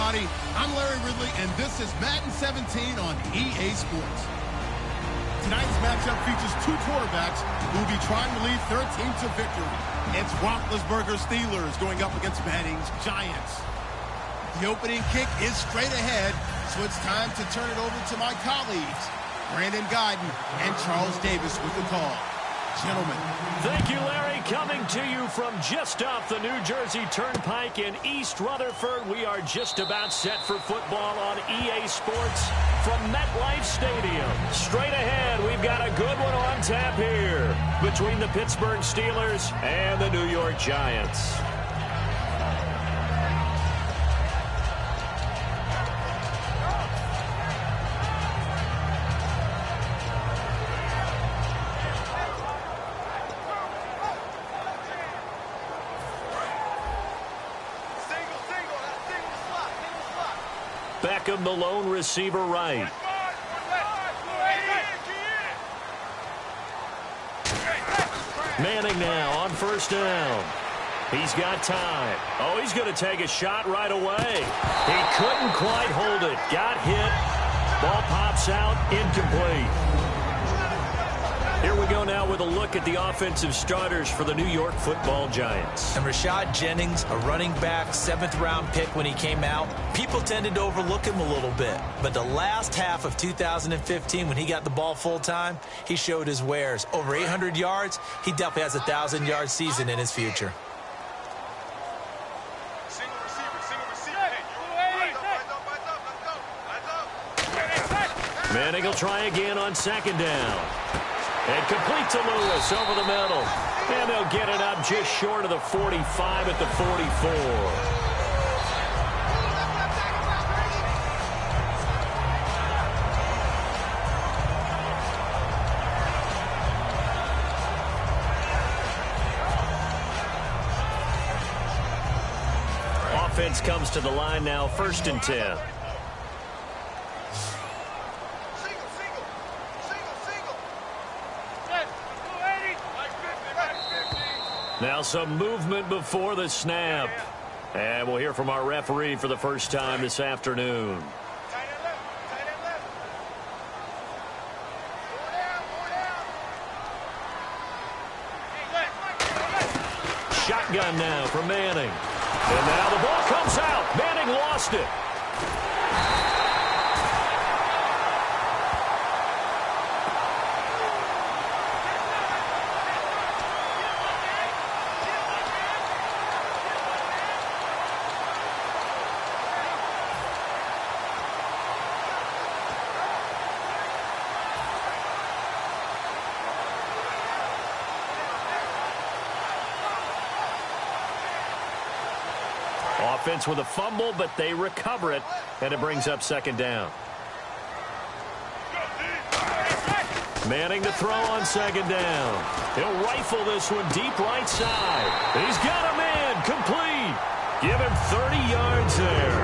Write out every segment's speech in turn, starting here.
everybody. I'm Larry Ridley, and this is Madden 17 on EA Sports. Tonight's matchup features two quarterbacks who will be trying to lead their team to victory. It's Roethlisberger's Steelers going up against Manning's Giants. The opening kick is straight ahead, so it's time to turn it over to my colleagues, Brandon Guyton and Charles Davis with the call. Gentlemen. Thank you, Larry. Coming to you from just off the New Jersey Turnpike in East Rutherford, we are just about set for football on EA Sports from MetLife Stadium. Straight ahead, we've got a good one on tap here between the Pittsburgh Steelers and the New York Giants. Beckham, the lone receiver right. Manning now on first down. He's got time. Oh, he's going to take a shot right away. He couldn't quite hold it. Got hit. Ball pops out. Incomplete. Here we go now with a look at the offensive starters for the New York Football Giants. And Rashad Jennings, a running back, 7th-round pick when he came out. People tended to overlook him a little bit. But the last half of 2015, when he got the ball full-time, he showed his wares. Over 800 yards, he definitely has a 1,000-yard season in his future. Manning will try again on second down. And complete to Lewis over the middle. And they'll get it up just short of the 45 at the 44. Offense comes to the line now, 1st and 10. Now some movement before the snap. And we'll hear from our referee for the first time this afternoon. Shotgun now from Manning. And now the ball comes out. Manning lost it. Offense with a fumble, but they recover it, and it brings up 2nd down. Manning to throw on 2nd down. He'll rifle this one deep right side. He's got him in, complete. Give him 30 yards there.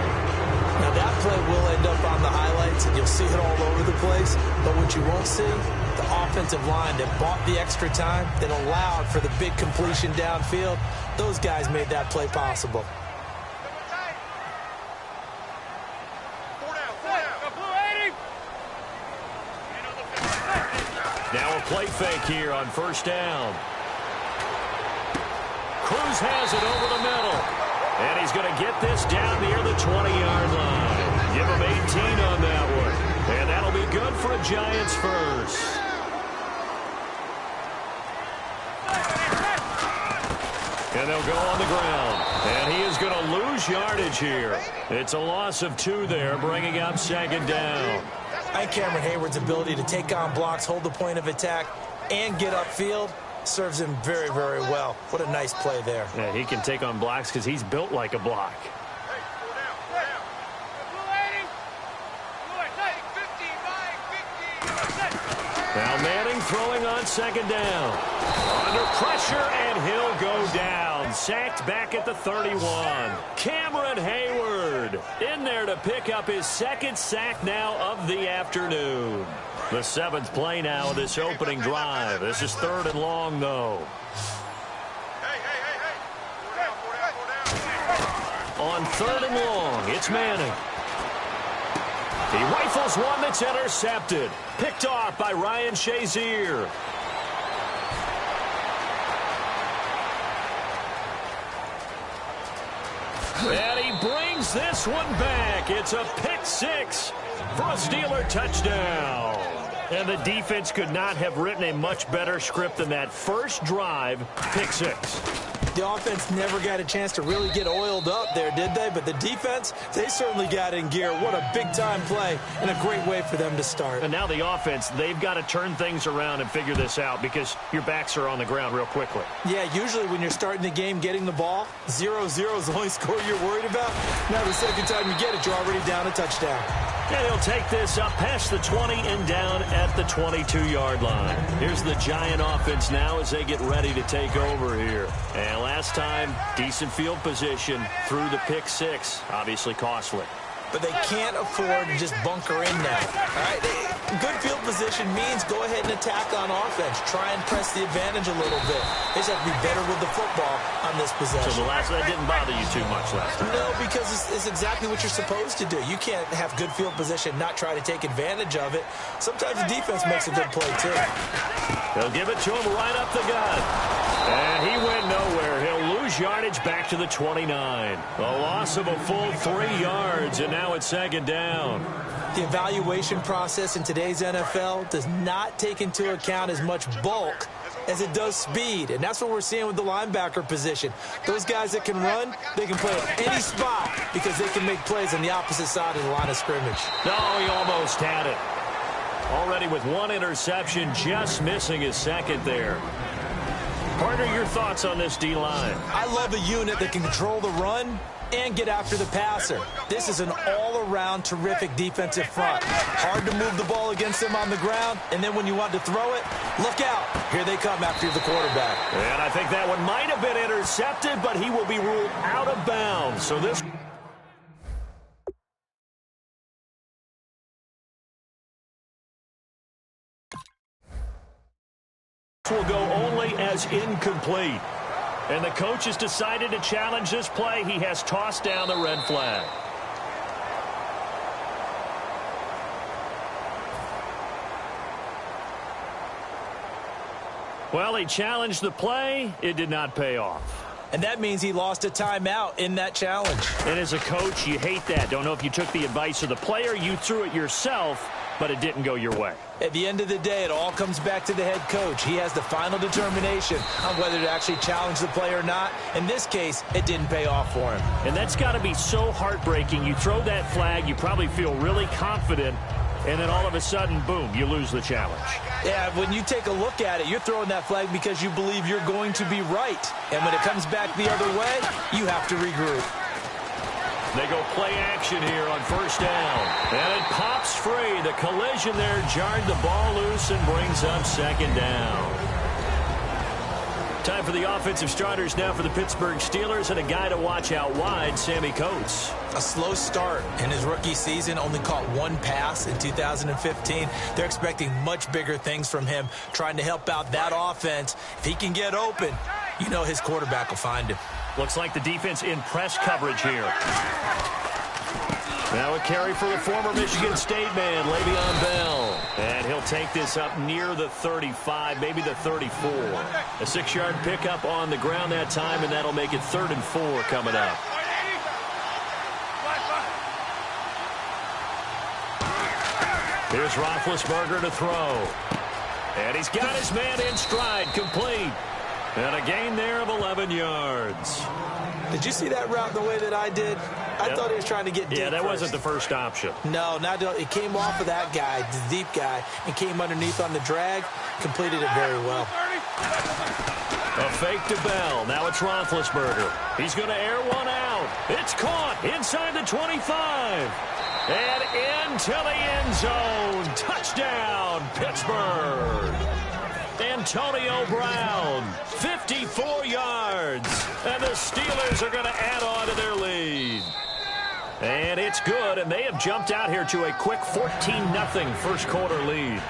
Now that play will end up on the highlights, and you'll see it all over the place. But what you won't see, the offensive line that bought the extra time, that allowed for the big completion downfield, those guys made that play possible. Now a play fake here on 1st down. Cruz has it over the middle. And he's going to get this down near the 20-yard line. Give him 18 on that one. And that'll be good for a Giants first. And they'll go on the ground. And he is going to lose yardage here. It's a loss of 2 there, bringing up 2nd down. And Cameron Hayward's ability to take on blocks, hold the point of attack, and get upfield serves him very, very well. What a nice play there. Yeah, he can take on blocks because he's built like a block. Now Manning throwing on 2nd down. Under pressure, and he'll go down. Sacked back at the 31. Cameron Hayward in there to pick up his 2nd sack now of the afternoon. The 7th play now of this opening drive. This is 3rd and long, though. on 3rd and long. It's Manning. He rifles one that's intercepted. Picked off by Ryan Shazier. And he brings this one back. It's a pick 6 for a Steeler touchdown. And the defense could not have written a much better script than that first drive, pick 6. The offense never got a chance to really get oiled up there, did they? But the defense, they certainly got in gear. What a big-time play and a great way for them to start. And now the offense, they've got to turn things around and figure this out because your backs are on the ground real quickly. Yeah, usually when you're starting the game getting the ball, 0-0 is the only score you're worried about. Now the second time you get it, you're already down a touchdown. And he'll take this up past the 20 and down at the 22-yard line. Here's the Giant offense now as they get ready to take over here. And last time, decent field position through the pick 6. Obviously costly. But they can't afford to just bunker in now. All right, good field position means go ahead and attack on offense. Try and press the advantage a little bit. They just have to be better with the football on this possession. So that didn't bother you too much last time? No, because it's exactly what you're supposed to do. You can't have good field position, not try to take advantage of it. Sometimes the defense makes a good play, too. They'll give it to him right up the gut. And he went nowhere. He'll lose yardage back to the 29. A loss of a full 3 yards, and now it's 2nd down. The evaluation process in today's NFL does not take into account as much bulk as it does speed, and that's what we're seeing with the linebacker position. Those guys that can run, they can play at any spot because they can make plays on the opposite side of the line of scrimmage. No, he almost had it. Already with 1 interception, just missing his 2nd there. Partner, your thoughts on this D-line? I love a unit that can control the run and get after the passer. This is an all-around terrific defensive front. Hard to move the ball against them on the ground, and then when you want to throw it, look out. Here they come after the quarterback. And I think that one might have been intercepted, but he will be ruled out of bounds. So this will go only as incomplete. And the coach has decided to challenge this play. He has tossed down the red flag. Well, he challenged the play. It did not pay off. And that means he lost a timeout in that challenge. And as a coach, you hate that. Don't know if you took the advice of the player. You threw it yourself, but it didn't go your way. At the end of the day, it all comes back to the head coach. He has the final determination on whether to actually challenge the play or not. In this case, it didn't pay off for him. And that's got to be so heartbreaking. You throw that flag, you probably feel really confident, and then all of a sudden, boom, you lose the challenge. Yeah, when you take a look at it, you're throwing that flag because you believe you're going to be right. And when it comes back the other way, you have to regroup. They go play action here on 1st down. And it pops free. The collision there jarred the ball loose and brings up 2nd down. Time for the offensive starters now for the Pittsburgh Steelers, and a guy to watch out wide, Sammy Coates. A slow start in his rookie season, only caught 1 pass in 2015. They're expecting much bigger things from him, trying to help out that offense. If he can get open, you know his quarterback will find him. Looks like the defense in press coverage here. Now a carry for the former Michigan State man, Le'Veon Bell. And he'll take this up near the 35, maybe the 34. A 6-yard pickup on the ground that time, and that'll make it 3rd and 4 coming up. Here's Roethlisberger to throw. And he's got his man in stride, complete. And a gain there of 11 yards. Did you see that route the way that I did? I thought he was trying to get deep. Yeah, that first. wasn't the first option. No, it came off of that guy, the deep guy, and came underneath on the drag. Completed it very well. A fake to Bell. Now it's Roethlisberger. He's going to air one out. It's caught inside the 25. And into the end zone. Touchdown, Pittsburgh. Antonio Brown, 54 yards. And the Steelers are going to add on to their lead. And it's good, and they have jumped out here to a quick 14-0 first quarter lead.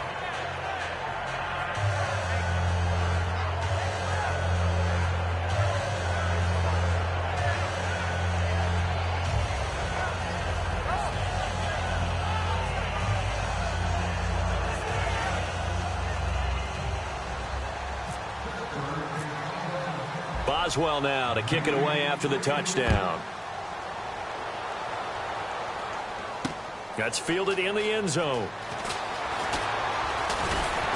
Boswell now to kick it away after the touchdown. That's fielded in the end zone.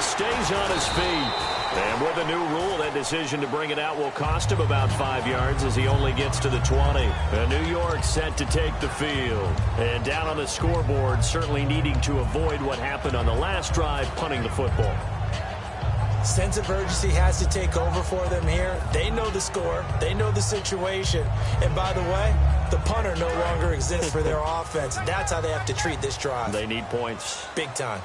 Stays on his feet. And with a new rule, that decision to bring it out will cost him about 5 yards as he only gets to the 20. And New York set to take the field. And down on the scoreboard, certainly needing to avoid what happened on the last drive, punting the football. Sense of urgency has to take over for them here. They know the score. They know the situation. And by the way, the punter no longer exists for their offense. That's how they have to treat this drive. They need points. Big time.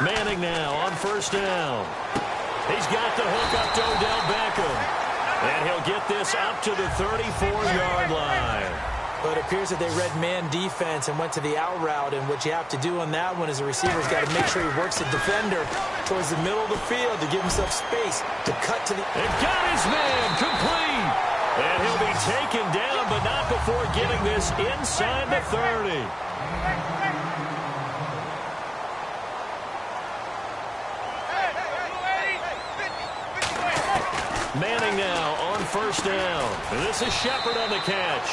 Manning now on first down. He's got the hook up to Odell Beckham. And he'll get this up to the 34-yard line. But it appears that they read man defense and went to the out route. And what you have to do on that one is the receiver's got to make sure he works the defender towards the middle of the field to give himself space to cut to the... And got his man complete. And he'll be taken down, but not before getting this inside the 30. Manning now on first down. And this is Shepard on the catch.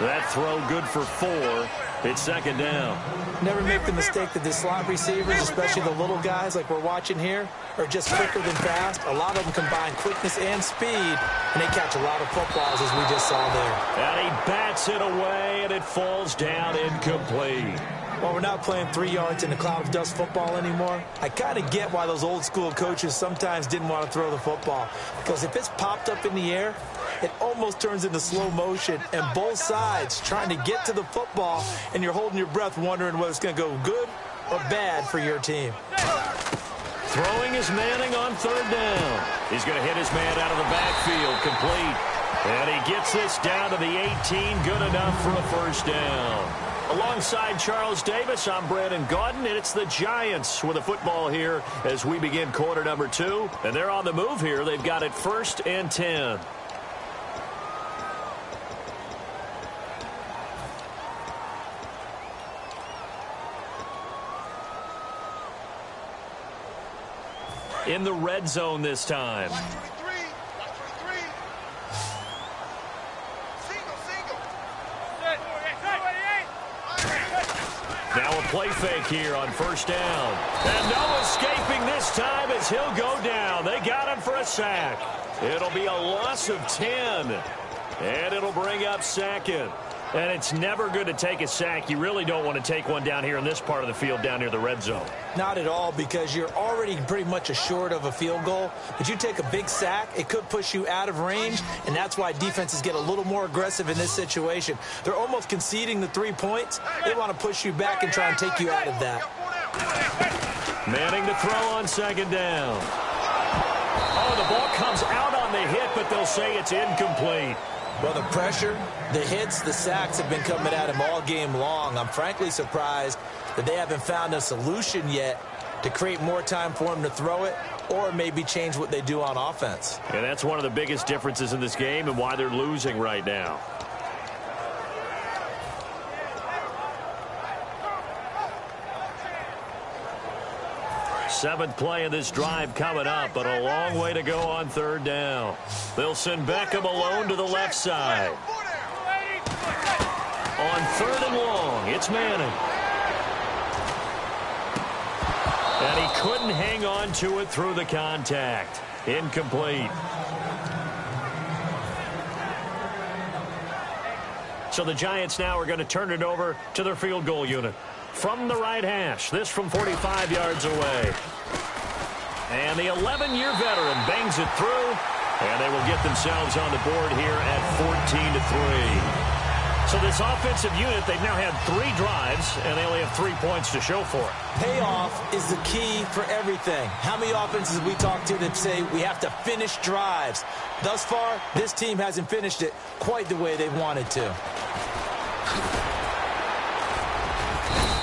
That throw good for 4. It's second down. Never make the mistake that the slot receivers, especially the little guys like we're watching here, are just quicker than fast. A lot of them combine quickness and speed, and they catch a lot of footballs, as we just saw there. And he bats it away, and it falls down incomplete. Well, we're not playing 3 yards in a cloud of dust football anymore. I kind of get why those old school coaches sometimes didn't want to throw the football. Because if it's popped up in the air, it almost turns into slow motion. And both sides trying to get to the football, and you're holding your breath wondering whether it's going to go good or bad for your team. Throwing is Manning on third down. He's going to hit his man out of the backfield, complete. And he gets this down to the 18, good enough for a first down. Alongside Charles Davis, I'm Brandon Gaudin, and it's the Giants with a football here as we begin quarter number 2. And they're on the move here. They've got it 1st and 10. In the red zone this time. Now a play fake here on first down. And no escaping this time as he'll go down. They got him for a sack. It'll be a loss of 10. And it'll bring up second. And it's never good to take a sack. You really don't want to take one down here in this part of the field down near the red zone. Not at all, because you're already pretty much assured of a field goal. But you take a big sack, it could push you out of range, and that's why defenses get a little more aggressive in this situation. They're almost conceding the 3 points. They want to push you back and try and take you out of that. Manning to throw on second down. Oh, the ball comes out on the hit, but they'll say it's incomplete. Well, the pressure, the hits, the sacks have been coming at him all game long. I'm frankly surprised that they haven't found a solution yet to create more time for him to throw it or maybe change what they do on offense. And that's one of the biggest differences in this game and why they're losing right now. Seventh play of this drive coming up, but a long way to go on third down. They'll send Beckham alone to the left side. On third and long, it's Manning. And he couldn't hang on to it through the contact. Incomplete. So the Giants now are going to turn it over to their field goal unit. From the right hash, this from 45 yards away. And the 11-year veteran bangs it through, and they will get themselves on the board here at 14-3. So this offensive unit, they've now had 3 drives, and they only have 3 points to show for it. Payoff is the key for everything. How many offenses we talk to that say we have to finish drives? Thus far, this team hasn't finished it quite the way they wanted to.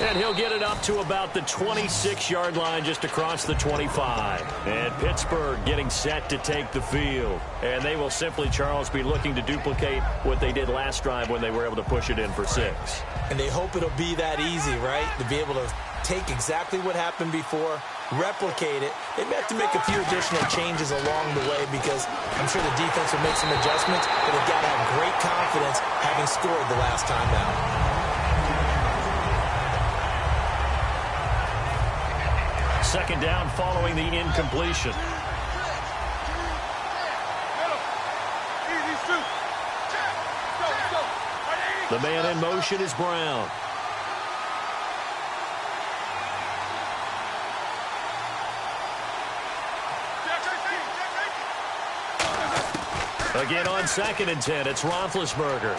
And he'll get it up to about the 26-yard line just across the 25. And Pittsburgh getting set to take the field. And they will simply, Charles, be looking to duplicate what they did last drive when they were able to push it in for 6. And they hope it'll be that easy, right? To be able to take exactly what happened before, replicate it. They may have to make a few additional changes along the way because I'm sure the defense will make some adjustments, but they've got to have great confidence having scored the last time out. Second down following the incompletion. The man in motion is Brown. Again on 2nd and 10, it's Roethlisberger.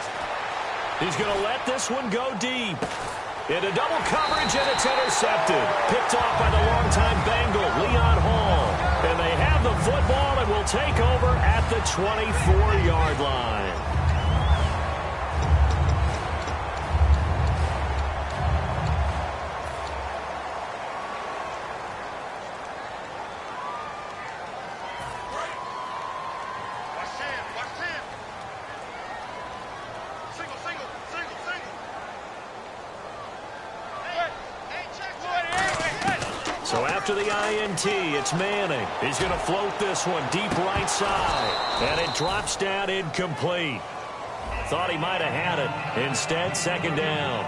He's going to let this one go deep. Into double coverage, and it's intercepted. Picked off by the longtime Bengal, Leon Hall. And they have the football and will take over at the 24-yard line. So after the INT, it's Manning. He's going to float this one deep right side. And it drops down incomplete. Thought he might have had it. Instead, 2nd down.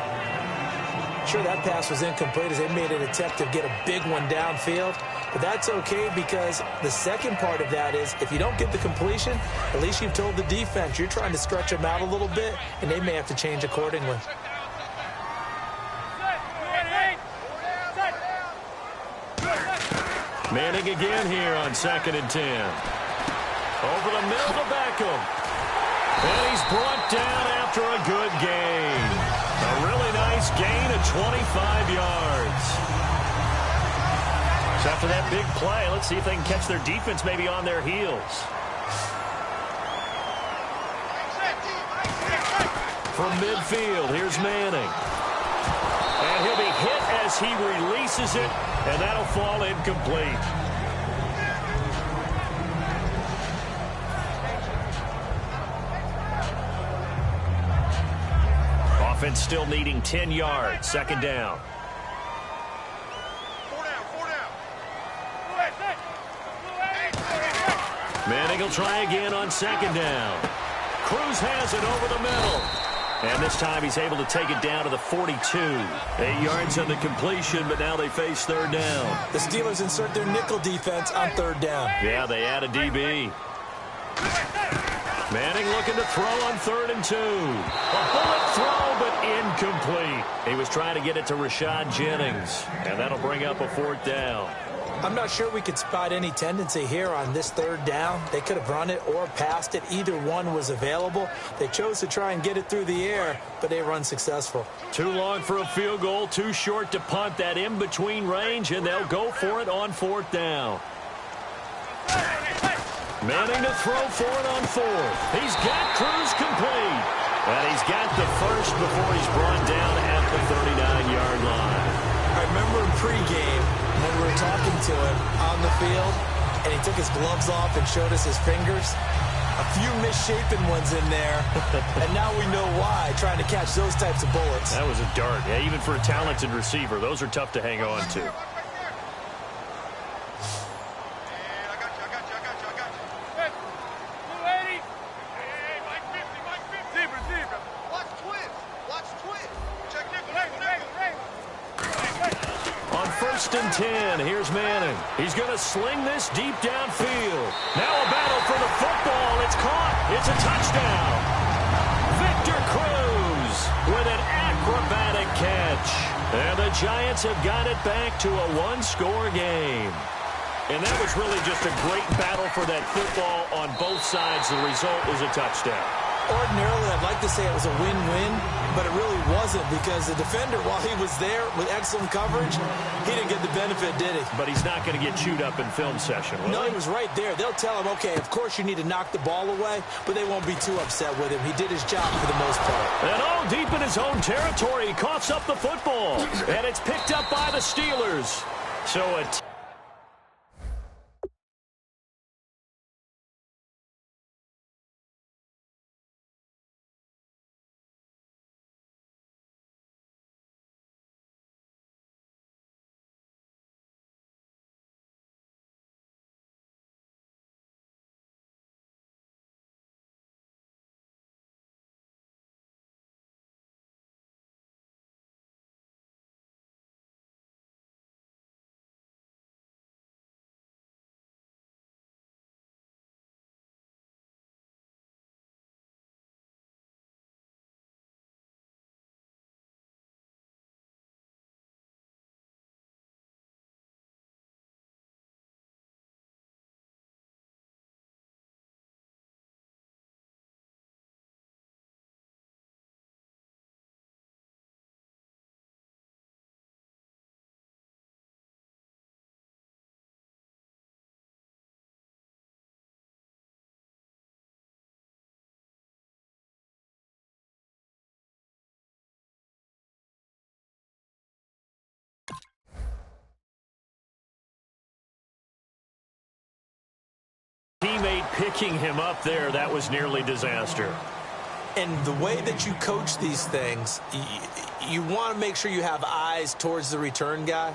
Sure, that pass was incomplete as they made an attempt to get a big one downfield. But that's okay because the second part of that is if you don't get the completion, at least you've told the defense you're trying to stretch them out a little bit, and they may have to change accordingly. Manning again here on 2nd and 10. Over the middle to Beckham. And he's brought down after a good gain. A really nice gain of 25 yards. So after that big play, let's see if they can catch their defense maybe on their heels. From midfield, here's Manning. And he'll be hit as he releases it, and that'll fall incomplete. Offense still needing 10 yards. 2nd down. Manning will try again on 2nd down. Cruz has it over the middle. And this time he's able to take it down to the 42. 8 yards on the completion, but now they face 3rd down. The Steelers insert their nickel defense on 3rd down. Yeah, they add a DB. Manning looking to throw on 3rd and 2. A bullet throw, but incomplete. He was trying to get it to Rashad Jennings, and that'll bring up a 4th down. I'm not sure we could spot any tendency here on this 3rd down. They could have run it or passed it. Either one was available. They chose to try and get it through the air, but they were unsuccessful. Too long for a field goal, too short to punt. That in-between range, and they'll go for it on 4th down. Manning to throw for it on 4th. He's got Cruz complete. And he's got the first before he's brought down at the 39-yard line. I remember in pregame when we were talking to him on the field, and he took his gloves off and showed us his fingers. A few misshapen ones in there, and now we know why, trying to catch those types of bullets. That was a dart. Yeah, even for a talented receiver, those are tough to hang on to. First and 10. Here's Manning. He's going to sling this deep downfield. Now a battle for the football. It's caught. It's a touchdown. Victor Cruz with an acrobatic catch. And the Giants have got it back to a one-score game. And that was really just a great battle for that football on both sides. The result is a touchdown. Ordinarily, I'd like to say it was a win-win, but it really wasn't because the defender, while he was there with excellent coverage, he didn't get the benefit, did he? But he's not going to get chewed up in film session, will No, he? he was right there. They'll tell him, okay, of course you need to knock the ball away, but they won't be too upset with him. He did his job for the most part. And all deep in his own territory, he coughs up the football. And it's picked up by the Steelers. So a picking him up there, that was nearly disaster. And the way that you coach these things, you want to make sure you have eyes towards the return guy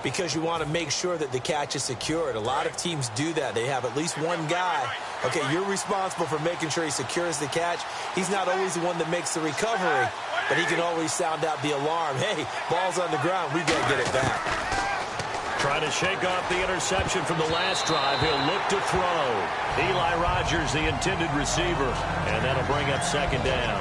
because you want to make sure that the catch is secured. A lot of teams do that. They have at least one guy. Okay, you're responsible for making sure he secures the catch. He's not always the one that makes the recovery, but he can always sound out the alarm. Hey, ball's on the ground. We got to get it back. Trying to shake off the interception from the last drive. He'll look to throw. Eli Rogers, the intended receiver, and that'll bring up second down.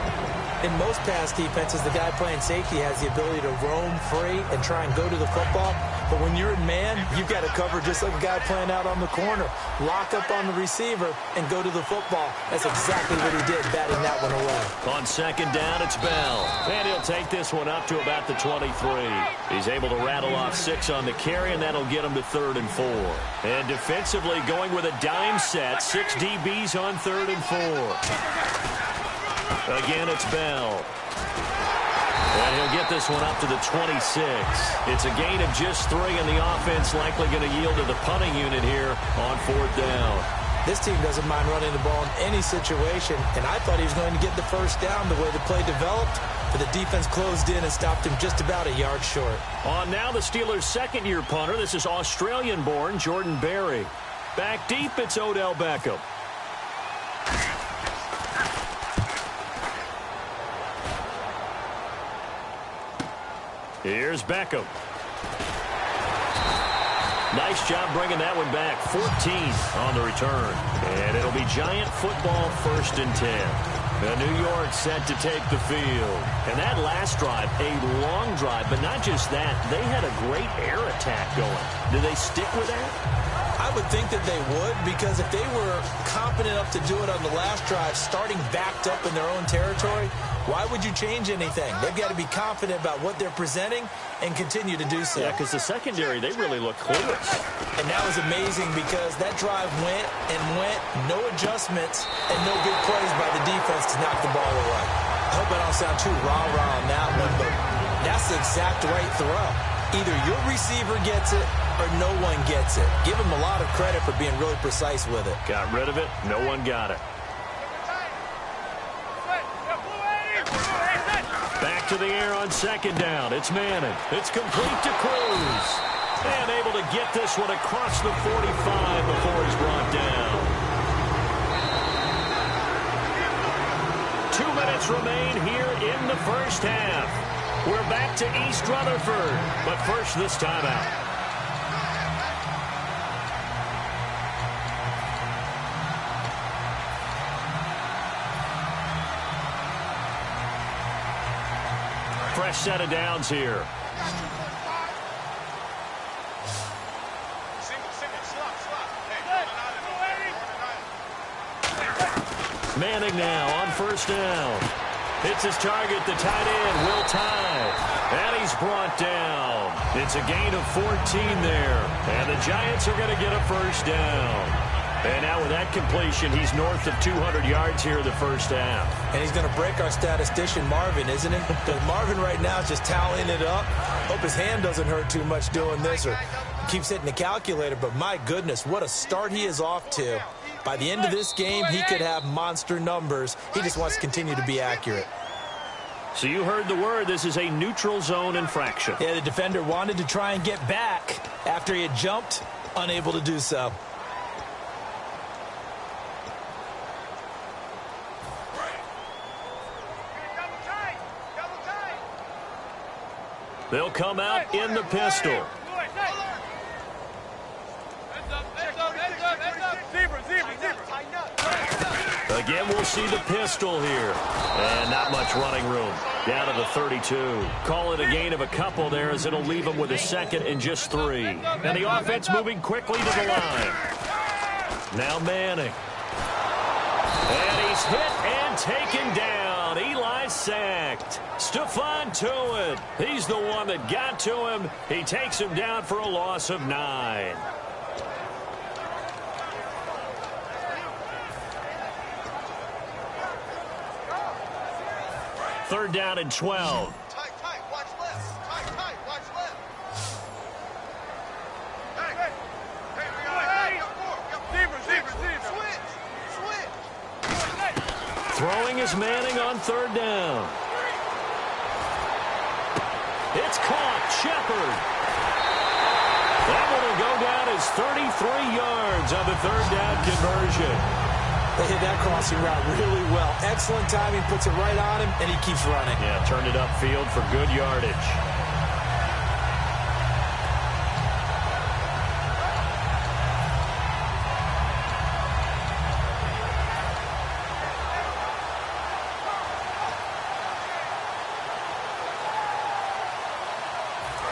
In most pass defenses, the guy playing safety has the ability to roam free and try and go to the football. But when you're in man, you've got to cover just like a guy playing out on the corner. Lock up on the receiver and go to the football. That's exactly what he did, batting that one away. On second down, it's Bell. And he'll take this one up to about the 23. He's able to rattle off 6 on the carry, and that'll get him to 3rd and 4. And defensively going with a dime set, 6 DBs on 3rd and 4. Again, it's Bell. And he'll get this one up to the 26. It's a gain of just 3, and the offense likely going to yield to the punting unit here on 4th down. This team doesn't mind running the ball in any situation, and I thought he was going to get the first down the way the play developed, but the defense closed in and stopped him just about a yard short. On now the Steelers' second-year punter. This is Australian-born Jordan Berry. Back deep, it's Odell Beckham. Here's Beckham. Nice job bringing that one back. 14th on the return. And it'll be Giant football, 1st and 10. New York set to take the field. And that last drive, a long drive, but not just that. They had a great air attack going. Do they stick with that? I would think that they would, because if they were competent enough to do it on the last drive, starting backed up in their own territory, why would you change anything? They've got to be confident about what they're presenting and continue to do so. Yeah, because the secondary, they really look clueless. And that was amazing because that drive went and went, no adjustments, and no big plays by the defense to knock the ball away. I hope I don't sound too rah-rah on that one, but that's the exact right throw. Either your receiver gets it or no one gets it. Give him a lot of credit for being really precise with it. Got rid of it. No one got it. Back to the air on second down. It's Manning. It's complete to Cruz. And able to get this one across the 45 before he's brought down. 2 minutes remain here in the first half. We're back to East Rutherford, but first this timeout. Fresh set of downs here. Manning now on first down. Hits his target, the tight end, Will Tye. And he's brought down. It's a gain of 14 there. And the Giants are going to get a first down. And now with that completion, he's north of 200 yards here in the first half. And he's going to break our statistician, Marvin, isn't it? Because Marvin right now is just tallying it up. Hope his hand doesn't hurt too much doing this or keeps hitting the calculator. But my goodness, what a start he is off to. By the end of this game, he could have monster numbers. He just wants to continue to be accurate. So you heard the word. This is a neutral zone infraction. Yeah, the defender wanted to try and get back after he had jumped, unable to do so. They'll come out in the pistol. Again, we'll see the pistol here. And not much running room. Down to the 32. Call it a gain of a couple there as it'll leave them with a second and just 3. And the offense moving quickly to the line. Now Manning. And he's hit and taken down. Eli sacked. Stephon Tuitt. He's the one that got to him. He takes him down for a loss of 9. Third down and 12. Tight, watch left. Tight, watch left. Hey, we got 4. Zebra. Switch. Throwing is Manning on third down. It's caught. Shepard. That one will go down as 33 yards on the third down conversion. They hit that crossing route really well. Excellent timing, puts it right on him, and he keeps running. Yeah, turned it upfield for good yardage.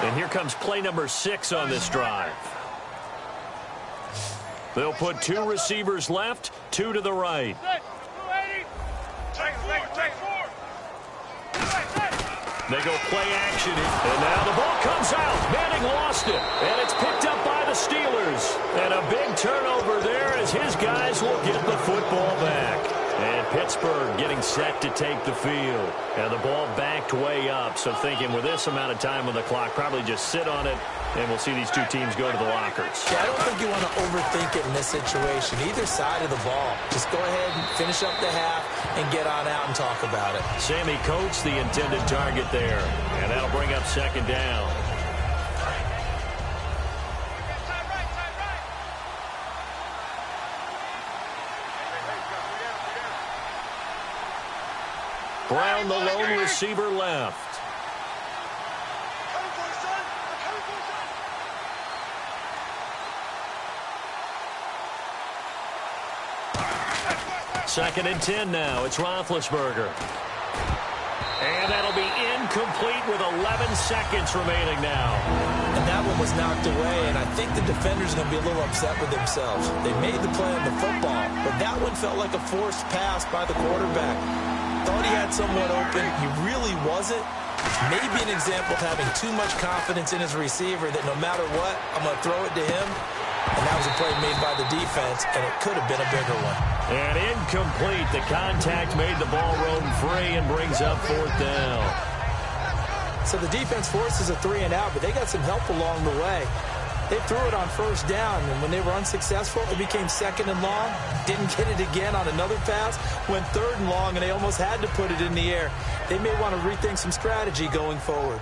And here comes play number 6 on this drive. They'll put 2 receivers left, 2 to the right. They go play action, and now the ball comes out. Manning lost it, and it's picked up by the Steelers. And a big turnover there as his guys will get the football back. And Pittsburgh getting set to take the field. And the ball backed way up, so thinking with this amount of time on the clock, probably just sit on it, and we'll see these two teams go to the lockers. Yeah, I don't think you want to overthink it in this situation. Either side of the ball. Just go ahead and finish up the half and get on out and talk about it. Sammy Coates, the intended target there. And that'll bring up second down. Brown, the lone receiver, left. Second and 10 now. It's Roethlisberger. And that'll be incomplete with 11 seconds remaining now. And that one was knocked away, and I think the defender's going to be a little upset with themselves. They made the play on the football, but that one felt like a forced pass by the quarterback. Thought he had someone open. He really wasn't. Maybe an example of having too much confidence in his receiver that no matter what, I'm going to throw it to him. And that was a play made by the defense, and it could have been a bigger one. And incomplete. The contact made the ball roam free and brings up fourth down. So the defense forces a 3-and-out, but they got some help along the way. They threw it on first down, and when they were unsuccessful, it became second and long. Didn't get it again on another pass. Went third and long, and they almost had to put it in the air. They may want to rethink some strategy going forward.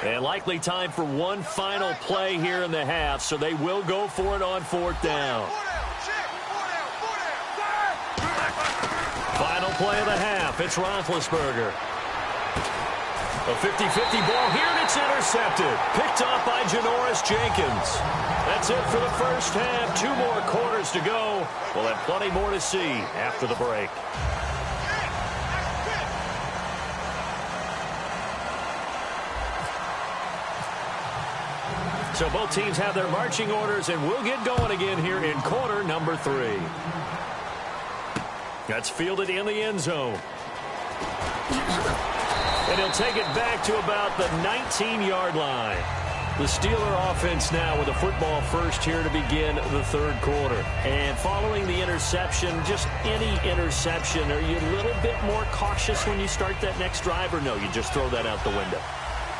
And likely time for one final play here in the half, so they will go for it on fourth down. Final play of the half. It's Roethlisberger. A 50-50 ball here, and it's intercepted. Picked off by Janoris Jenkins. That's it for the first half. 2 more quarters to go. We'll have plenty more to see after the break. So both teams have their marching orders, and we'll get going again here in quarter number 3. That's fielded in the end zone. And he'll take it back to about the 19-yard line. The Steeler offense now with a football first here to begin the third quarter. And following the interception, just any interception, are you a little bit more cautious when you start that next drive, or no, you just throw that out the window?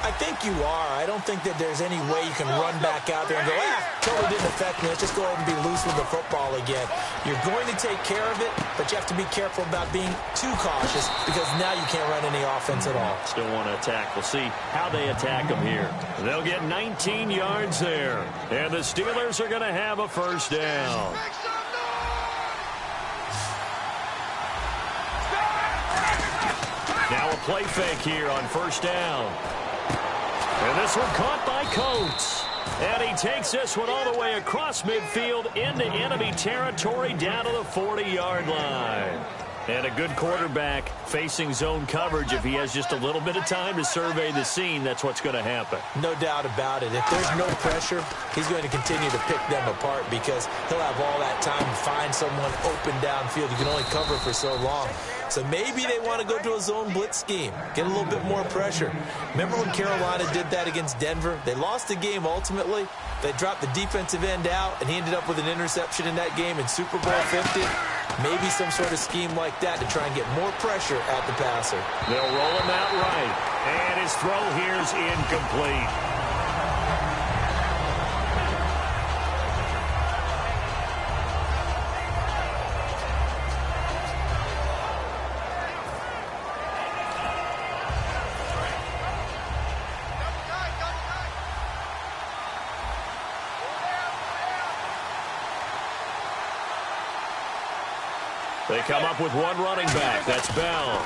I think you are. I don't think that there's any way you can run back out there and go, totally didn't affect me. Let's just go ahead and be loose with the football again. You're going to take care of it, but you have to be careful about being too cautious because now you can't run any offense at all. Still want to attack. We'll see how they attack them here. They'll get 19 yards there, and the Steelers are going to have a first down. Now a play fake here on first down. And this one caught by Coates. And he takes this one all the way across midfield into enemy territory down to the 40-yard line. And a good quarterback facing zone coverage. If he has just a little bit of time to survey the scene, that's what's going to happen. No doubt about it. If there's no pressure, he's going to continue to pick them apart because he'll have all that time to find someone open downfield. You can only cover for so long. So maybe they want to go to a zone blitz scheme, get a little bit more pressure. Remember when Carolina did that against Denver? They lost the game ultimately. They dropped the defensive end out, and he ended up with an interception in that game in Super Bowl 50. Maybe some sort of scheme like that to try and get more pressure at the passer. They'll roll him out right, and his throw here's incomplete. They come up with one running back. That's Bell.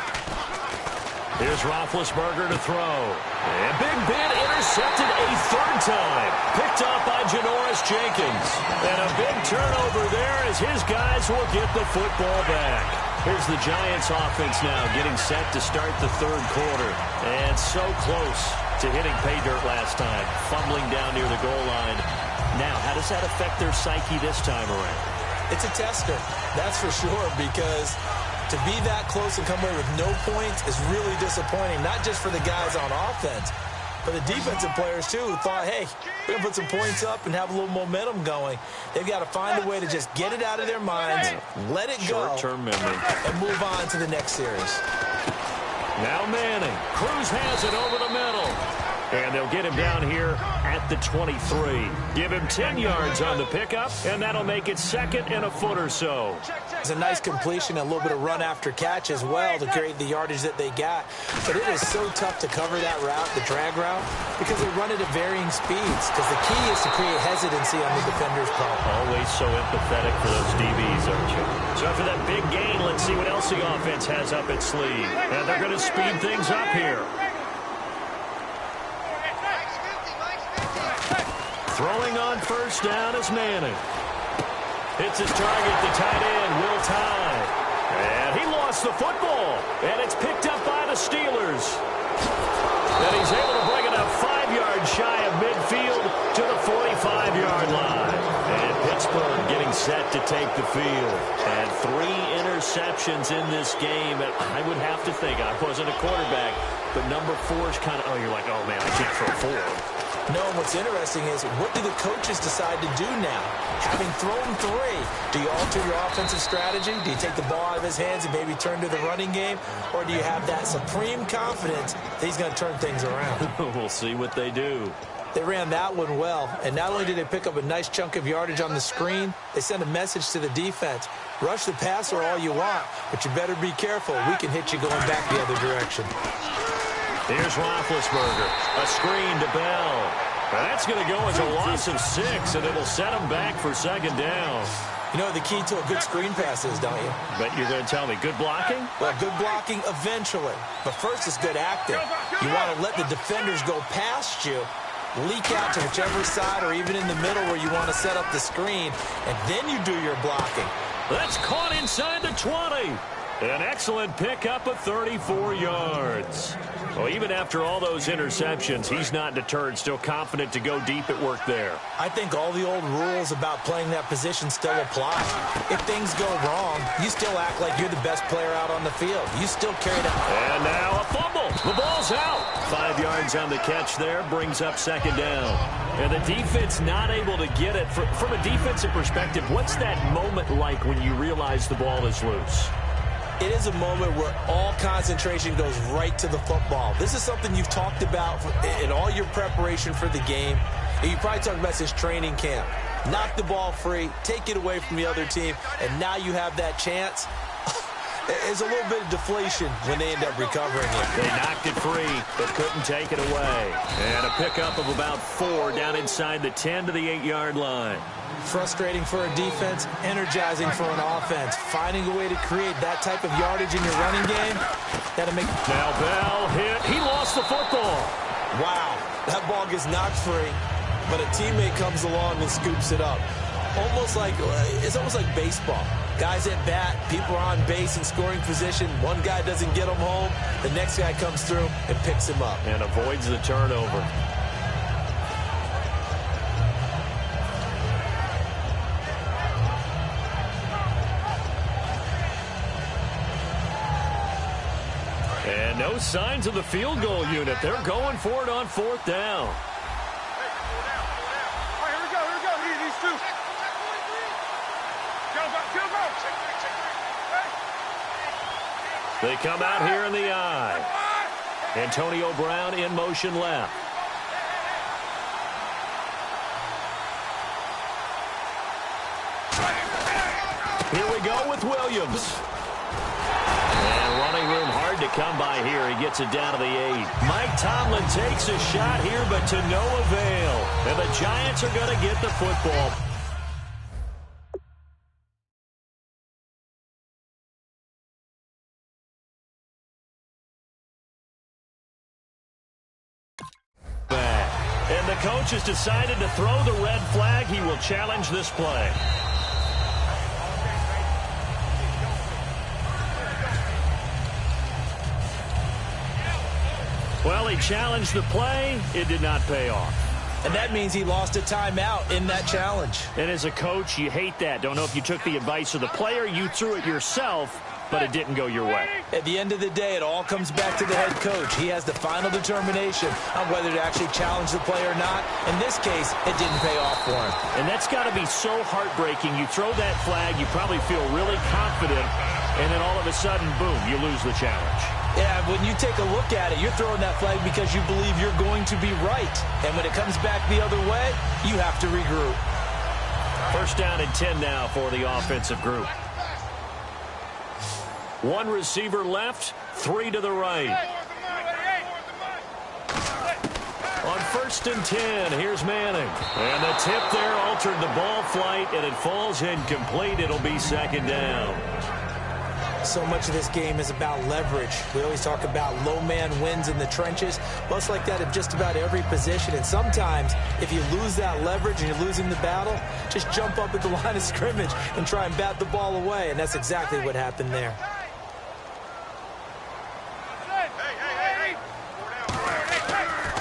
Here's Roethlisberger to throw. And Big Ben intercepted a third time. Picked off by Janoris Jenkins. And a big turnover there as his guys will get the football back. Here's the Giants offense now getting set to start the third quarter. And so close to hitting pay dirt last time. Fumbling down near the goal line. Now, how does that affect their psyche this time around? It's a tester, that's for sure, because to be that close and come away with no points is really disappointing, not just for the guys on offense, but the defensive players, too, who thought, hey, we're going to put some points up and have a little momentum going. They've got to find a way to just get it out of their minds, let it go, short-term memory, and move on to the next series. Now Manning. Cruz has it over the middle. And they'll get him down here at the 23. Give him 10 yards on the pickup, and that'll make it second and a foot or so. It's a nice completion, a little bit of run after catch as well to create the yardage that they got. But it is so tough to cover that route, the drag route, because they run it at varying speeds. Because the key is to create hesitancy on the defender's part. Always so empathetic for those DBs, aren't you? So after that big gain, let's see what else the offense has up its sleeve. And they're going to speed things up here. Throwing on first down is Manning. Hits his target, the tight end, Will Tye. And he lost the football. And it's picked up by the Steelers. And he's able to bring it up 5 yards shy of midfield to the 45-yard line. And Pittsburgh getting set to take the field. And 3 interceptions in this game. And I would have to think, I wasn't a quarterback, but number 4 is kind of, oh, you're like, oh, man, I can't throw 4. No, what's interesting is what do the coaches decide to do now? Having thrown 3, do you alter your offensive strategy? Do you take the ball out of his hands and maybe turn to the running game? Or do you have that supreme confidence that he's going to turn things around? We'll see what they do. They ran that one well, and not only did they pick up a nice chunk of yardage on the screen, they sent a message to the defense. Rush the passer all you want, but you better be careful. We can hit you going back the other direction. Here's Roethlisberger. A screen to Bell. And that's going to go as a loss of 6, and it'll set him back for second down. You know what the key to a good screen pass is, don't you? But you're going to tell me, good blocking? Well, good blocking eventually. But first it's good acting. You want to let the defenders go past you, leak out to whichever side or even in the middle where you want to set up the screen, and then you do your blocking. That's caught inside the 20. An excellent pickup of 34 yards. Well, even after all those interceptions, he's not deterred, still confident to go deep at work there. I think all the old rules about playing that position still apply. If things go wrong, you still act like you're the best player out on the field. You still carry that. And now a fumble. The ball's out. 5 yards on the catch there, brings up second down. And the defense not able to get it. From a defensive perspective, what's that moment like when you realize the ball is loose? It is a moment where all concentration goes right to the football. This is something you've talked about in all your preparation for the game. And you probably talked about since training camp. Knock the ball free, take it away from the other team, and now you have that chance. There's a little bit of deflation when they end up recovering it. They knocked it free, but couldn't take it away. And a pickup of about 4 down inside the 10 to the 8-yard line. Frustrating for a defense, energizing for an offense. Finding a way to create that type of yardage in your running game, that'll make... Now Bell hit. He lost the football. Wow, that ball gets knocked free, but a teammate comes along and scoops it up. It's almost like baseball. Guys at bat, people are on base in scoring position. One guy doesn't get him home. The next guy comes through and picks him up. And avoids the turnover. And no signs of the field goal unit. They're going for it on 4th down. They come out here in the eye. Antonio Brown in motion left. Here we go with Williams. And running room hard to come by here. He gets it down to the 8. Mike Tomlin takes a shot here, but to no avail. And the Giants are going to get the football. And the coach has decided to throw the red flag. He will challenge this play. Well, he challenged the play. It did not pay off. And that means he lost a timeout in that challenge. And as a coach, you hate that. Don't know if you took the advice of the player. You threw it yourself, but it didn't go your way. At the end of the day, it all comes back to the head coach. He has the final determination on whether to actually challenge the play or not. In this case, it didn't pay off for him. And that's got to be so heartbreaking. You throw that flag, you probably feel really confident, and then all of a sudden, boom, you lose the challenge. Yeah, when you take a look at it, you're throwing that flag because you believe you're going to be right. And when it comes back the other way, you have to regroup. First down and 10 now for the offensive group. One receiver left, three to the right. On first and 10, here's Manning. And the tip there altered the ball flight, and it falls incomplete. It'll be second down. So much of this game is about leverage. We always talk about low man wins in the trenches. Well, it's like that in just about every position. And sometimes, if you lose that leverage and you're losing the battle, just jump up at the line of scrimmage and try and bat the ball away. And that's exactly what happened there.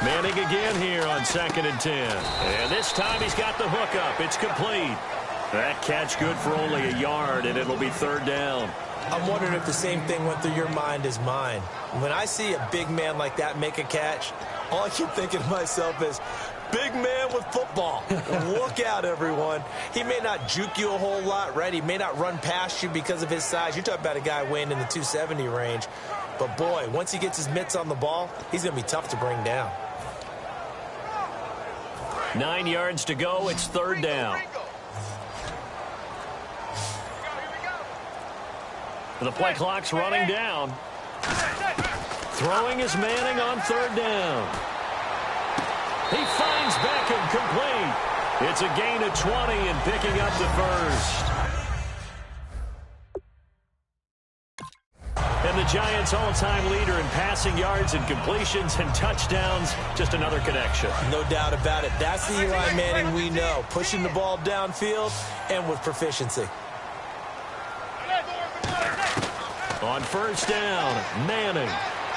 Manning again here on second and 10. And this time he's got the hook up. It's complete. That catch good for only a yard, and it'll be third down. I'm wondering if the same thing went through your mind as mine. When I see a big man like that make a catch, all I keep thinking to myself is, big man with football. Look out, everyone. He may not juke you a whole lot, right? He may not run past you because of his size. You're talking about a guy weighing in the 270 range. But, boy, once he gets his mitts on the ball, he's going to be tough to bring down. 9 yards to go. It's third down. The play clock's running down. Throwing is Manning on third down. He finds Beckham complete. It's a gain of 20 and picking up the first. And the Giants' all-time leader in passing yards and completions and touchdowns. Just another connection. No doubt about it. That's the Eli Manning we know. Pushing the ball downfield and with proficiency. On first down, Manning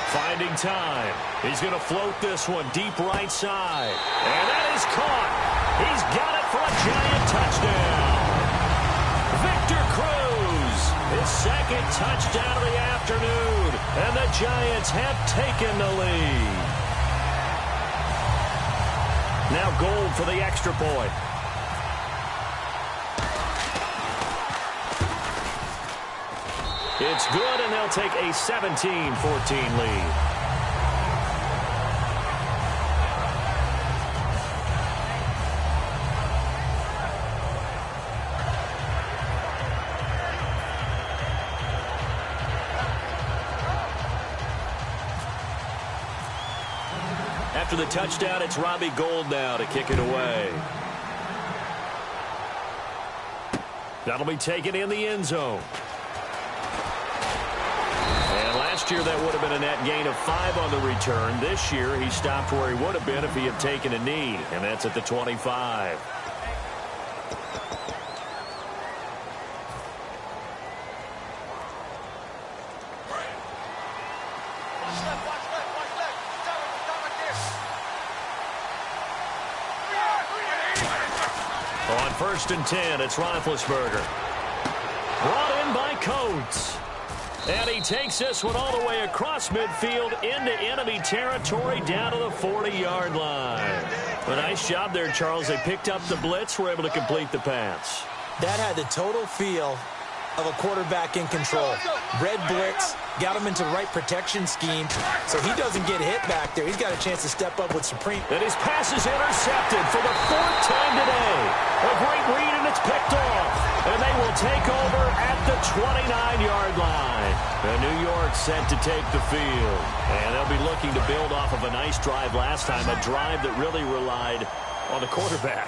finding time. He's going to float this one deep right side. And that is caught. He's got it for a Giant touchdown. Victor Cruz, his second touchdown of the afternoon. And the Giants have taken the lead. Now Gold for the extra point. It's good, and they'll take a 17-14 lead. After the touchdown, it's Robbie Gould now to kick it away. That'll be taken in the end zone. Last year, that would have been a net gain of 5 on the return. This year, he stopped where he would have been if he had taken a knee, and that's at the 25. On first and 10, it's Roethlisberger. Brought in by Coates. And he takes this one all the way across midfield into enemy territory down to the 40-yard line. A nice job there, Charles. They picked up the blitz, were able to complete the pass. That had the total feel of a quarterback in control. Red blitz, got him into the right protection scheme, so he doesn't get hit back there. He's got a chance to step up with supreme. And his pass is intercepted for the 4th time today. A great read, and it's picked off. And they will take over at the 29-yard line. And New York set to take the field. And they'll be looking to build off of a nice drive last time, a drive that really relied on the quarterback.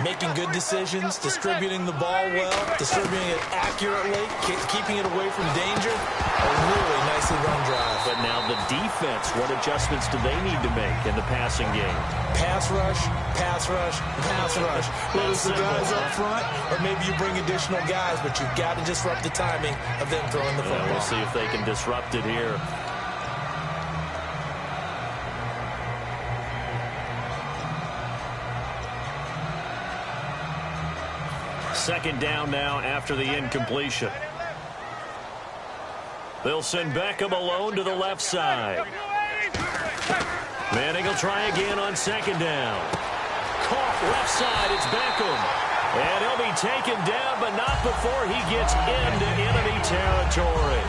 Making good decisions, distributing the ball well, distributing it accurately, keeping it away from danger. A really nicely run drive. But now the defense, what adjustments do they need to make in the passing game? Pass rush, pass rush, pass rush. Whether it's the guys up front or maybe you bring additional guys, but you've got to disrupt the timing of them throwing the football. We'll see if they can disrupt it here. Second down now after the incompletion. They'll send Beckham alone to the left side. Manning will try again on second down. Caught left side, it's Beckham. And he'll be taken down, but not before he gets into enemy territory.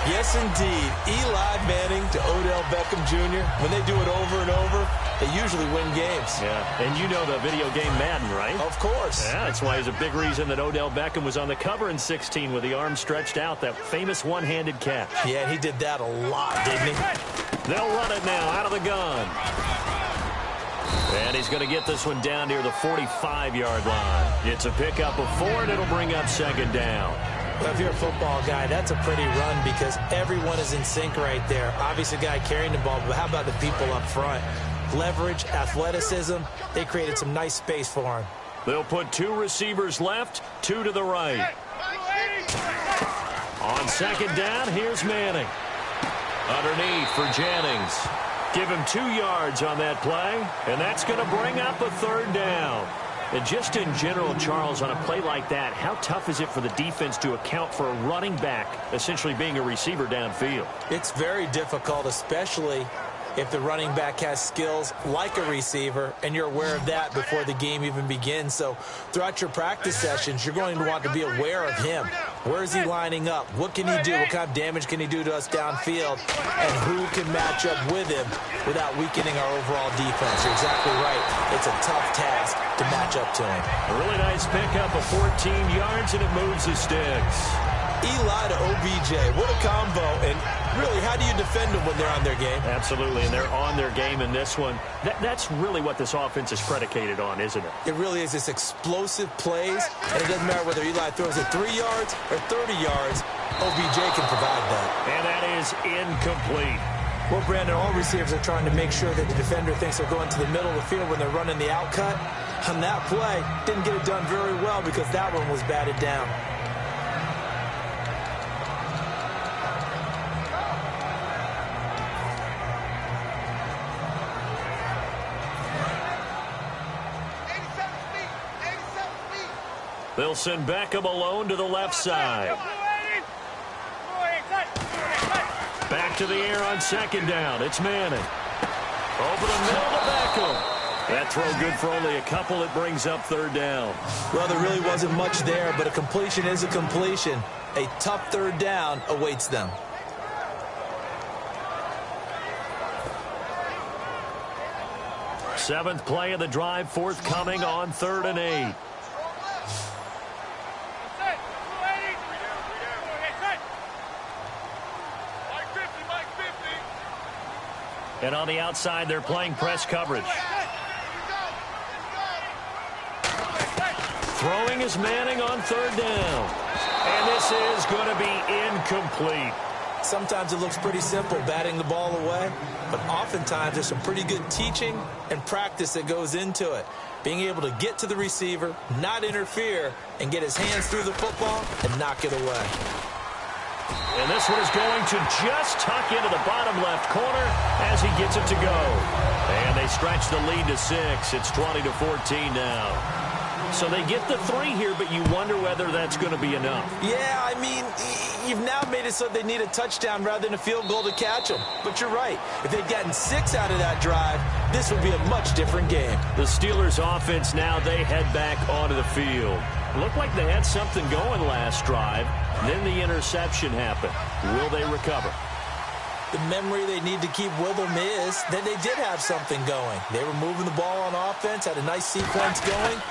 Yes, indeed. Eli Manning to Odell Beckham Jr. When they do it over and over, they usually win games. Yeah, and you know the video game Madden, right? Of course. Yeah, that's why he's a big reason that Odell Beckham was on the cover in 16 with the arm stretched out, that famous one-handed catch. Yeah, he did that a lot, didn't he? They'll run it now out of the gun. And he's going to get this one down near the 45-yard line. It's a pickup of 4, and it'll bring up second down. Well, if you're a football guy, that's a pretty run because everyone is in sync right there. Obviously, the guy carrying the ball, but how about the people up front? Leverage, athleticism, they created some nice space for him. They'll put 2 receivers left, 2 to the right. On second down, here's Manning. Underneath for Jennings. Give him 2 yards on that play, and that's going to bring up a third down. And just in general, Charles, on a play like that, how tough is it for the defense to account for a running back essentially being a receiver downfield? It's very difficult, especially if the running back has skills like a receiver, and you're aware of that before the game even begins. So throughout your practice sessions, you're going to want to be aware of him. Where is he lining up? What can he do? What kind of damage can he do to us downfield? And who can match up with him without weakening our overall defense? You're exactly right. It's a tough task to match up to him. A really nice pickup of 14 yards, and it moves the sticks. Eli to OBJ. What a combo. And really, how do you defend them when they're on their game? Absolutely, and they're on their game in this one. That's really what this offense is predicated on, isn't it? It really is. This explosive plays, and it doesn't matter whether Eli throws it 3 yards or 30 yards. OBJ can provide that. And that is incomplete. Well, Brandon, all receivers are trying to make sure that the defender thinks they're going to the middle of the field when they're running the out cut. On that play, didn't get it done very well because that one was batted down. They'll send Beckham alone to the left side. Back to the air on second down. It's Manning. Over the middle to Beckham. That throw good for only a couple. It brings up third down. Well, there really wasn't much there, but a completion is a completion. A tough third down awaits them. Seventh play of the drive, forthcoming on 3rd and 8. And on the outside, they're playing press coverage. Throwing is Manning on 3rd down. And this is going to be incomplete. Sometimes it looks pretty simple, batting the ball away. But oftentimes there's some pretty good teaching and practice that goes into it. Being able to get to the receiver, not interfere, and get his hands through the football and knock it away. And this one is going to just tuck into the bottom left corner as he gets it to go. And they stretch the lead to 6. It's 20-14 now. So they get the 3 here, but you wonder whether that's going to be enough. Yeah, I mean, you've now made it so they need a touchdown rather than a field goal to catch them. But you're right. If they'd gotten 6 out of that drive, this would be a much different game. The Steelers offense now, they head back onto the field. Looked like they had something going last drive. Then the interception happened. Will they recover? The memory they need to keep with them is that they did have something going. They were moving the ball on offense, had a nice sequence going.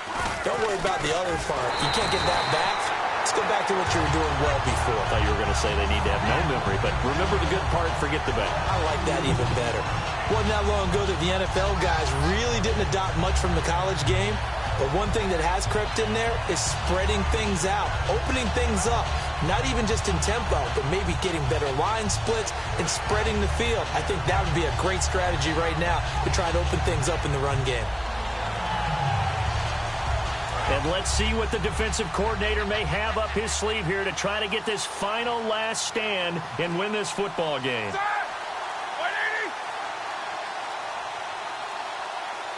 Don't worry about the other part. You can't get that back. Let's go back to what you were doing well before. I thought you were going to say they need to have no memory, but remember the good part, forget the bad. I like that even better. Wasn't that long ago that the NFL guys really didn't adopt much from the college game. But one thing that has crept in there is spreading things out, opening things up, not even just in tempo, but maybe getting better line splits and spreading the field. I think that would be a great strategy right now to try to open things up in the run game. And let's see what the defensive coordinator may have up his sleeve here to try to get this final last stand and win this football game.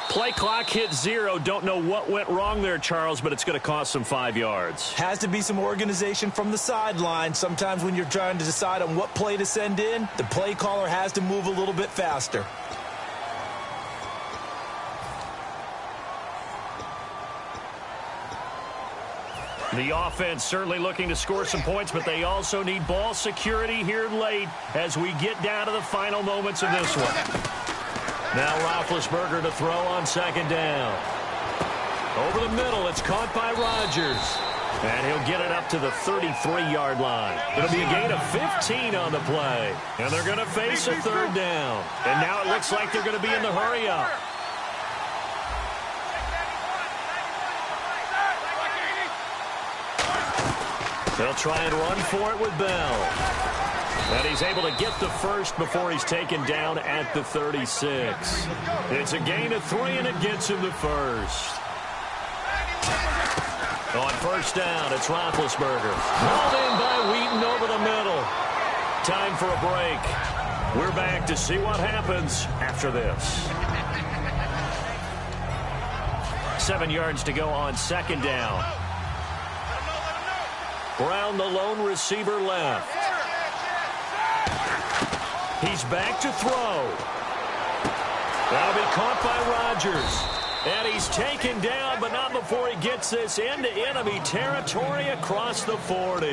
Play clock hit 0. Don't know what went wrong there, Charles, but it's going to cost them 5 yards. Has to be some organization from the sideline. Sometimes when you're trying to decide on what play to send in, the play caller has to move a little bit faster. The offense certainly looking to score some points, but they also need ball security here late as we get down to the final moments of this one. Now Roethlisberger to throw on second down. Over the middle, it's caught by Rodgers. And he'll get it up to the 33-yard line. It'll be a gain of 15 on the play. And they're going to face a third down. And now it looks like they're going to be in the hurry-up. They'll try and run for it with Bell. And he's able to get the first before he's taken down at the 36. It's a gain of 3, and it gets him the first. On first down, it's Roethlisberger. Hauled in by Wheaton over the middle. Time for a break. We're back to see what happens after this. 7 yards to go on second down. Brown, the lone receiver, left. He's back to throw. That'll be caught by Rodgers. And he's taken down, but not before he gets this into enemy territory across the 40.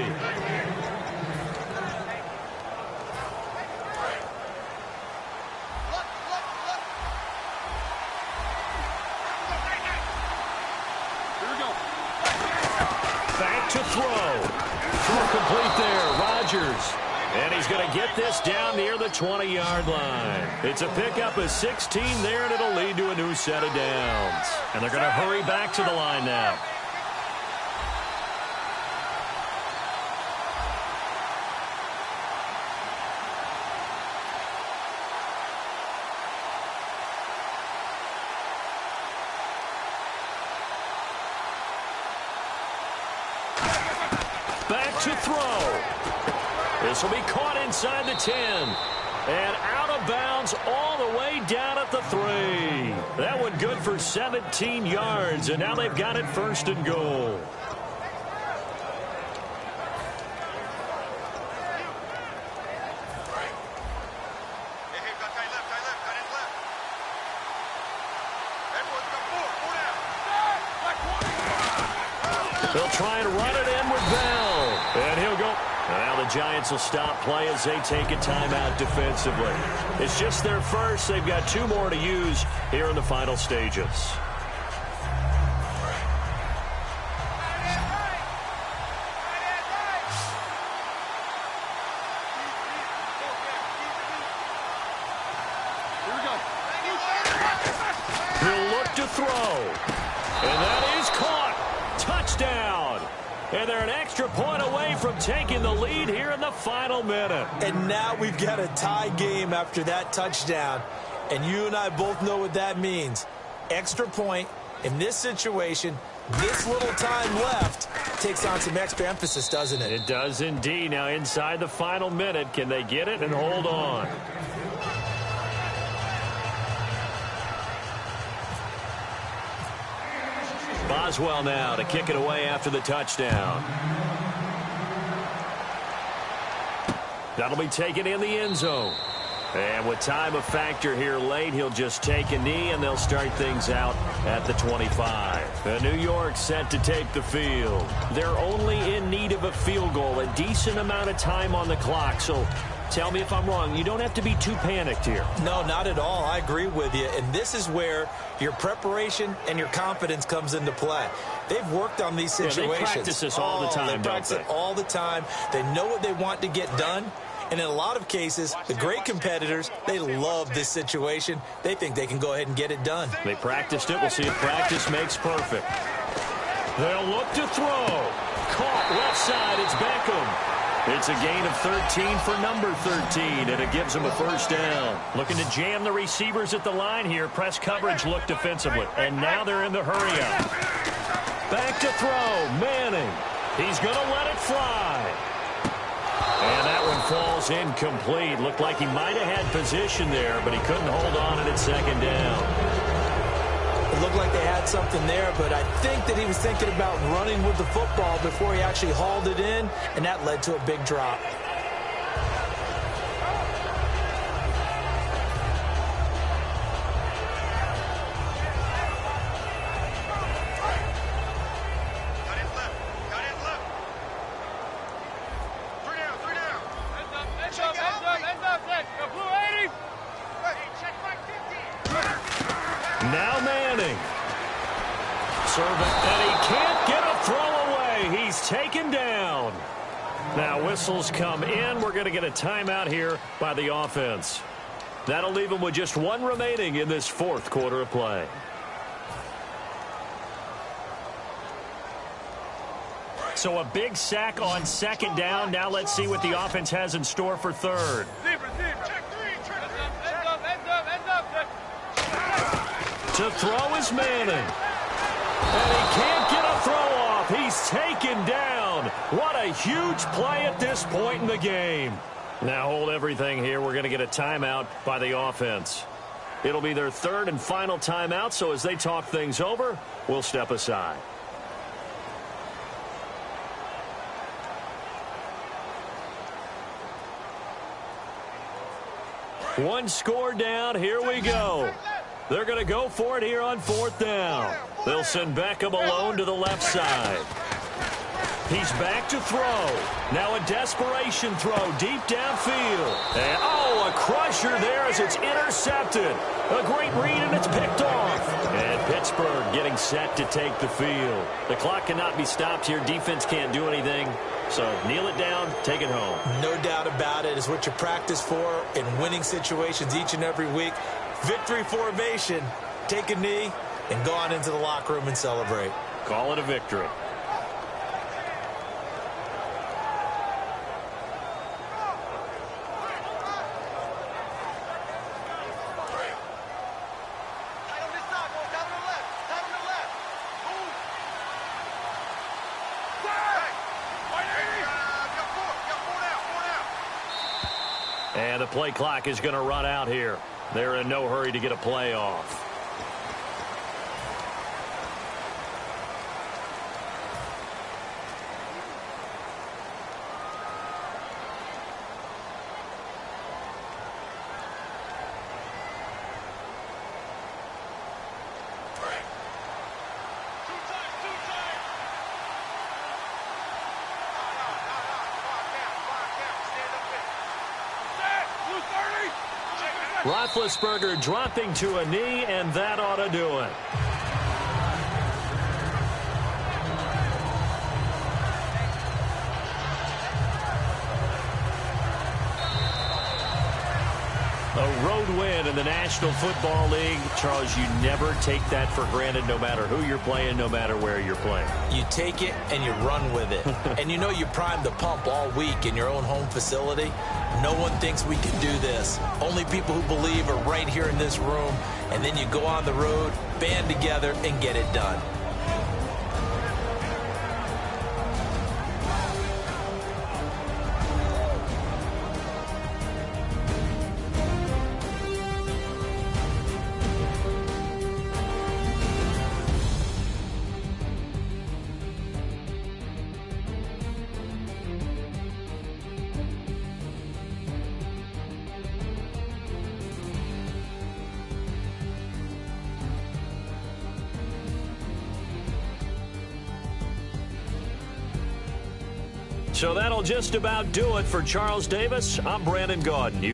Back to throw. Throw complete there. Rodgers. And he's going to get this down near the 20-yard line. It's a pickup of 16 there, and it'll lead to a new set of downs. And they're going to hurry back to the line now. Back to throw. This will be caught inside the 10. And out of bounds all the way down at the 3. That one good for 17 yards. And now they've got it first and goal. They'll try and run it in with Bell. And he'll go. Now the Giants will stop play as they take a timeout defensively. It's just their first. They've got 2 more to use here in the final stages. He'll look to throw. And that is caught. Touchdown. And they're an extra point away from taking the lead here in the final minute. And now we've got a tie game after that touchdown. And you and I both know what that means. Extra point in this situation, this little time left, takes on some extra emphasis, doesn't it? It does indeed. Now inside the final minute, can they get it and hold on? Boswell now to kick it away after the touchdown. That'll be taken in the end zone. And with time a factor here late, he'll just take a knee and they'll start things out at the 25. New York set to take the field. They're only in need of a field goal, a decent amount of time on the clock. So tell me if I'm wrong. You don't have to be too panicked here. No, not at all. I agree with you. And this is where your preparation and your confidence comes into play. They've worked on these situations. They practice this all the time, They practice it all the time. They know what they want to get done. And in a lot of cases, the great competitors, they love this situation. They think they can go ahead and get it done. They practiced it. We'll see if practice makes perfect. They'll look to throw. Caught left side. It's Beckham. It's a gain of 13 for number 13, and it gives them a first down. Looking to jam the receivers at the line here. Press coverage look defensively, and now they're in the hurry-up. Back to throw. Manning. He's going to let it fly. And that one falls incomplete. Looked like he might have had position there, but he couldn't hold on at second down. It looked like they had something there, but I think that he was thinking about running with the football before he actually hauled it in, and that led to a big drop. Now Manning. Serving, and he can't get a throw away. He's taken down. Now whistles come in. We're going to get a timeout here by the offense. That'll leave them with just one remaining in this fourth quarter of play. So a big sack on second down. Now let's see what the offense has in store for third. To throw is Manning. And he can't get a throw off. He's taken down. What a huge play at this point in the game. Now hold everything here. We're going to get a timeout by the offense. It'll be their third and final timeout, so as they talk things over, we'll step aside. One score down. Here we go. They're going to go for it here on fourth down. They'll send Beckham alone to the left side. He's back to throw. Now a desperation throw deep downfield. And, a crusher there as it's intercepted. A great read, and it's picked off. And Pittsburgh getting set to take the field. The clock cannot be stopped here. Defense can't do anything. So kneel it down, take it home. No doubt about it. It's what you practice for in winning situations each and every week. Victory formation. Take a knee and go on into the locker room and celebrate. Call it a victory. And the play clock is going to run out here. They're in no hurry to get a play off. Roethlisberger dropping to a knee, and that ought to do it. A road win in the National Football League. Charles, you never take that for granted no matter who you're playing, no matter where you're playing. You take it and you run with it. And you know you primed the pump all week in your own home facility. No one thinks we can do this. Only people who believe are right here in this room. And then you go on the road, band together, and get it done. So that'll just about do it for Charles Davis. I'm Brandon Gaudin.